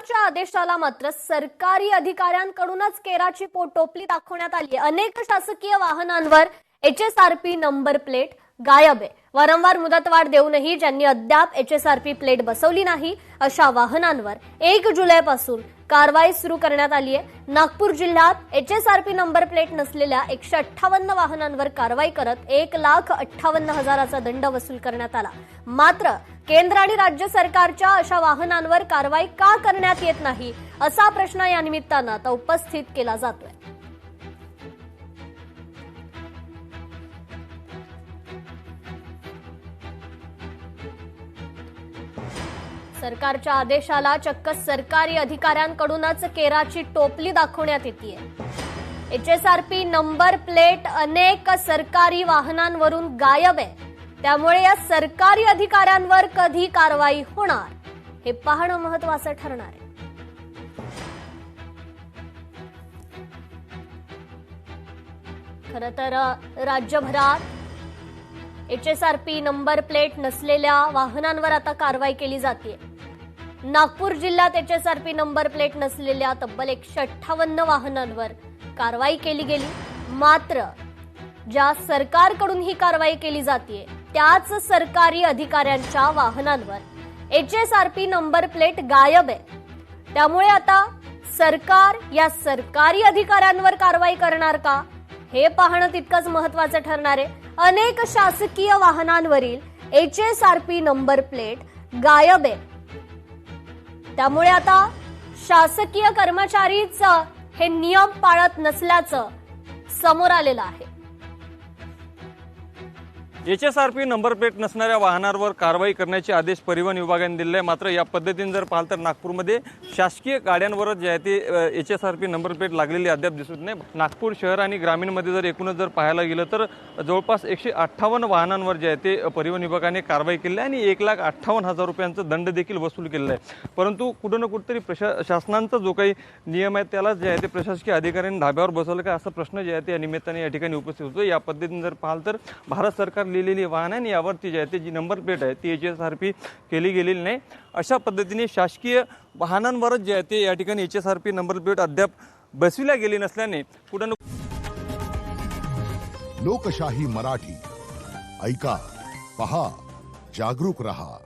सरकारच्या आदेशाला मात्र सरकारी अधिकाऱ्यांकडूनच केराची टोपली दाखवण्यात आली आहे। अनेक शासकीय वाहनांवर HSRP नंबर प्लेट गायब आहे। वारंवार मुदतवाढ देऊनही ज्यांनी अद्याप HSRP प्लेट बसवली नाही अशा वाहनांवर 1 जुलैपासून कारवाई सुरू करण्यात आली आहे। नागपूर जिल्ह्यात HSRP नंबर प्लेट नसलेल्या 158 वाहनांवर कारवाई करत 1,58,000चा दंड वसूल करण्यात आला। मात्र केंद्र आणि राज्य सरकारच्या अशा वाहनांवर कारवाई का करण्यात येत नाही असा प्रश्न या निमित्तानं आता उपस्थित केला जातोय। सरकारच्या आदेशाला चक्क सरकारी अधिकाऱ्यांकडूनच केराची टोपली दाखवण्यात येतेय। HSRP नंबर प्लेट अनेक सरकारी वाहनांवरून गायब आहे। त्यामुळे या सरकारी अधिकाऱ्यांवर कधी कारवाई होणार हे पाहणं महत्त्वाचं ठरणार आहे। खरं तर राज्यभरात HSRP नंबर प्लेट नसलेल्या वाहनांवर आता कारवाई केली जाते। नागपूर जिल्ह्यात HSRP नंबर प्लेट नसलेल्या तब्बल 158 वाहनांवर कारवाई केली गेली। मात्र ज्या सरकारकडून ही कारवाई केली जाते त्याच सरकारी अधिकाऱ्यांच्या वाहनांवर HSRP नंबर प्लेट गायब आहे। त्यामुळे आता सरकार या सरकारी अधिकाऱ्यांवर कारवाई करणार का हे पाहणं तितकंच महत्त्वाचं ठरणार आहे। अनेक शासकीय वाहनांवरील HSRP नंबर प्लेट गायब आहे। त्यामुळे आता शासकीय कर्मचारीच हे नियम पाळत नसल्याचं समोर आलेलं आहे। HSRP नंबर प्लेट नसणाऱ्या वाहनांवर कारवाई करण्याचे आदेश परिवहन विभागाने दिले। मात्र या पद्धतीने जर पाहिलं तर नागपूरमध्ये शासकीय गाड्यांवर जे आहे ते HSRP नंबर प्लेट लागलेली अद्याप दिसत नाही। नागपूर शहर आणि ग्रामीणमध्ये जर एकूणच जर पाहायला गेलं तर जवळपास 158 वाहनांवर जे आहे ते परिवहन विभागाने कारवाई केली आहे आणि 1,58,000 रुपयांचा दंड देखील वसूल केलेला आहे। परंतु कुठं ना कुठेतरी शासनाचा जो काही नियम आहे त्याला जे आहे ते प्रशासकीय अधिकाऱ्यांनी धाब्यावर बसवलं का असा प्रश्न जे आहे ते या निमित्ताने या ठिकाणी उपस्थित होतो। या पद्धतीने जर पाहिलं तर भारत सरकार लिहिलेली वाहन आहे यावरती जे आहे ते जी नंबर प्लेट आहे ती HSRP केली गेलेली नाही। अशा पद्धतीने शासकीय वाहनांवरच जे आहे ते या ठिकाणी HSRP नंबर प्लेट अद्याप बसविल्या गेली नसल्याने कुठं लोकशाही मराठी ऐका, पहा, जागरूक रहा।